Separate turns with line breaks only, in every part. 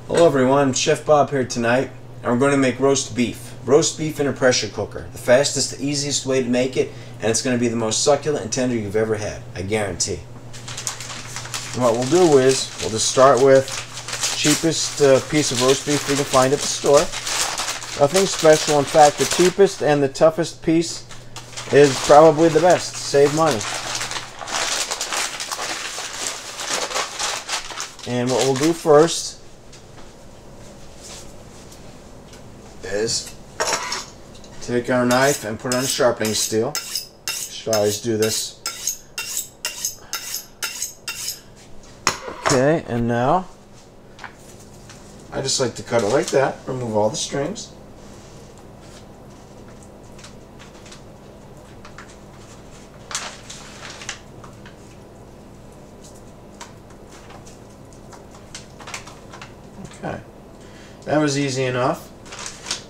Hello everyone, Chef Bob here tonight, and we're going to make roast beef. Roast beef in a pressure cooker. The fastest, the easiest way to make it, and it's going to be the most succulent and tender you've ever had, I guarantee. And what we'll do is, we'll just start with the cheapest piece of roast beef we can find at the store. Nothing special, in fact the cheapest and the toughest piece is probably the best. Save money. And what we'll do first is take our knife and put it on a sharpening steel. Should always do this. Okay, and now I just like to cut it like that. Remove all the strings. Okay, that was easy enough.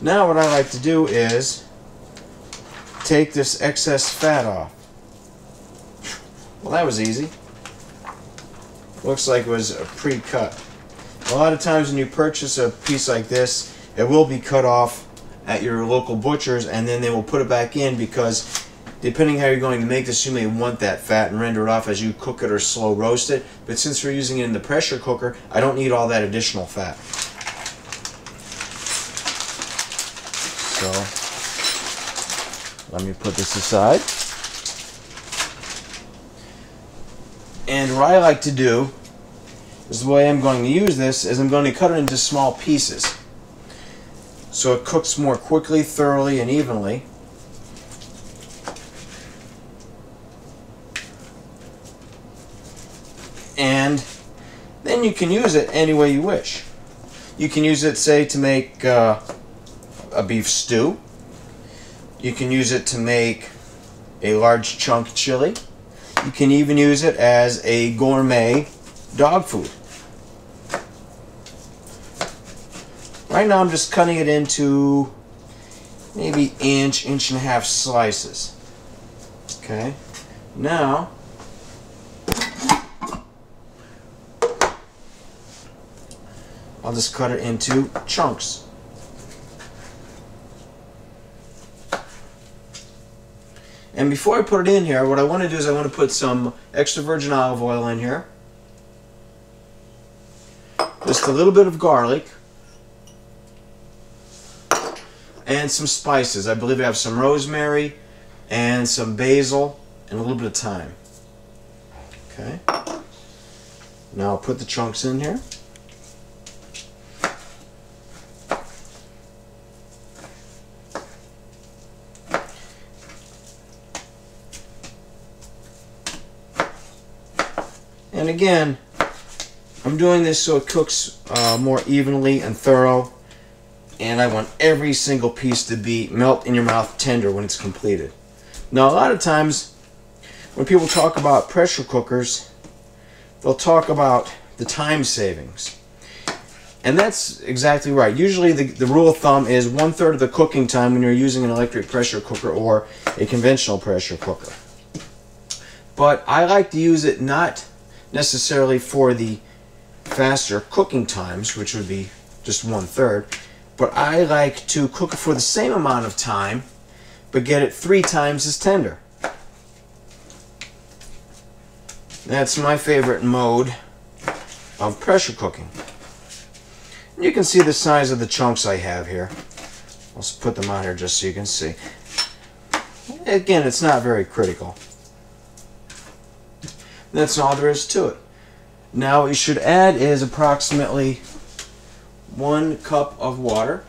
Now what I like to do is take this excess fat off. Well, that was easy. Looks like it was pre-cut. A lot of times when you purchase a piece like this, it will be cut off at your local butcher's, and then they will put it back in because depending how you're going to make this, you may want that fat and render it off as you cook it or slow roast it. But since we're using it in the pressure cooker, I don't need all that additional fat. So, let me put this aside. And what I like to do is the way I'm going to use this is I'm going to cut it into small pieces so it cooks more quickly, thoroughly, and evenly. And then you can use it any way you wish. You can use it, say, to make a beef stew. You can use it to make a large chunk chili. You can even use it as a gourmet dog food. Right now I'm just cutting it into maybe inch and a half slices. Okay, now I'll just cut it into chunks. And before I put it in here, what I want to do is I want to put some extra virgin olive oil in here. Just a little bit of garlic. And some spices. I believe I have some rosemary and some basil and a little bit of thyme. Okay. Now I'll put the chunks in here. And again, I'm doing this so it cooks more evenly and thorough, and I want every single piece to be melt in your mouth tender when it's completed. Now, a lot of times when people talk about pressure cookers, they'll talk about the time savings. And that's exactly right. Usually the rule of thumb is 1/3 of the cooking time when you're using an electric pressure cooker or a conventional pressure cooker. But I like to use it not necessarily for the faster cooking times, which would be just 1/3, but I like to cook it for the same amount of time, but get it 3 times as tender. That's my favorite mode of pressure cooking. And you can see the size of the chunks I have here. Let's put them on here just so you can see. Again, it's not very critical. That's all there is to it. Now what you should add is approximately 1 cup of water.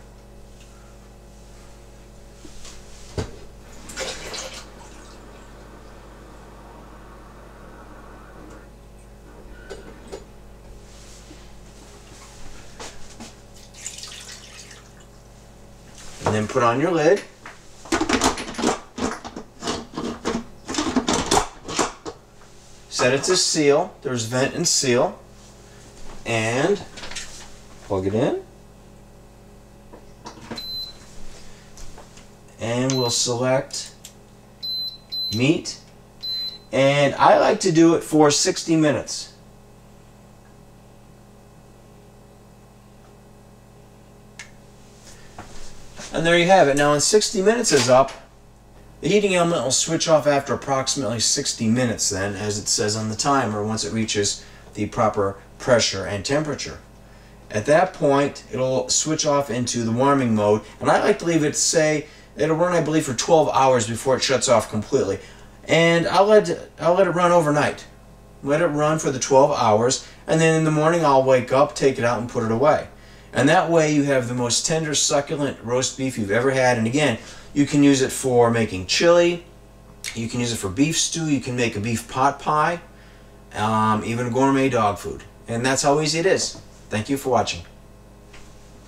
And then put on your lid. Set it to seal. There's vent and seal. And plug it in. And we'll select meat. And I like to do it for 60 minutes. And there you have it. Now when 60 minutes is up, the heating element will switch off after approximately 60 minutes then, as it says on the timer, once it reaches the proper pressure and temperature. At that point, it'll switch off into the warming mode, and I like to leave it, say, it'll run, I believe, for 12 hours before it shuts off completely. And I'll let it run overnight. Let it run for the 12 hours, and then in the morning I'll wake up, take it out, and put it away. And that way you have the most tender, succulent roast beef you've ever had. And again, you can use it for making chili, you can use it for beef stew, you can make a beef pot pie, even gourmet dog food. And that's how easy it is. Thank you for watching.